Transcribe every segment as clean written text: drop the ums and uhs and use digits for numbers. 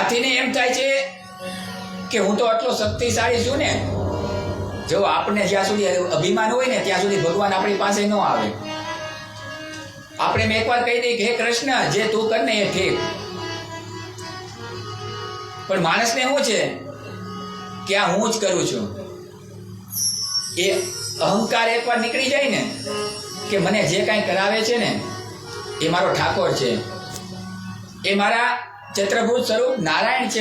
હાથીને એમ થાય છે કે હું તો આટલો શક્તિશાળી છું ને, જો આપણને જ્યાં સુધી અભિમાન હોય ને ત્યાં સુધી ભગવાન આપણી પાસે ન આવે. આપણે મેં એકવાર કહી દઈએ કે હે કૃષ્ણ, જે તું કર ને એ ઠીક. પણ માણસને શું છે કે આ હું જ કરું છું. એ અહંકાર એકવાર નીકળી જાય ને કે મને જે કાંઈ કરાવે છે ને એ મારો ઠાકોર છે, એ મારા ચત્રભુજ સ્વરૂપ નારાયણ છે,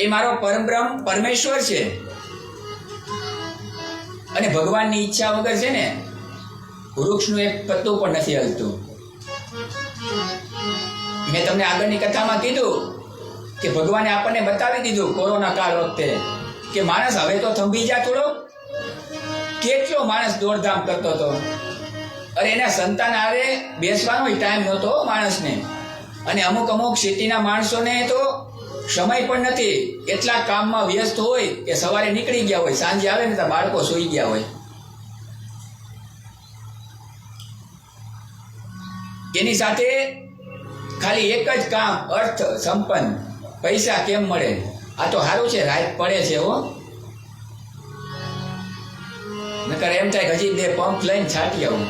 એ મારો પરમબ્રહ્મ પરમેશ્વર છે. અને ભગવાનની ઈચ્છા વગર છે ને વૃક્ષનું એક પત્તું પણ નથી હલતું. મેં તમને આગળની કથામાં કીધું કે ભગવાને આપણને બતાવી દીધું કોરોના કાળ વખતે કે માણસ હવે તો થંભી જા થોડો. કેટલો માણસ દોડધામ કરતો હતો, અરે એના સંતાન આરે બેસવાનો ટાઈમ નહોતો માણસને. અને અમુક સિટીના માણસોને તો સમય પણ નથી, એટલા કામમાં વ્યસ્ત હોય કે સવારે નીકળી ગયા હોય, સાંજે આવે ને તો બાળકો સૂઈ ગયા હોય. એની સાથે ખાલી એક જ કામ, અર્થ સંપન્ન, પૈસા કેમ મળે. આ તો સારું છે રાત પડે છે હો, નકર એમ થાય હજી 2 પંપ લઈને છાંટી આવું.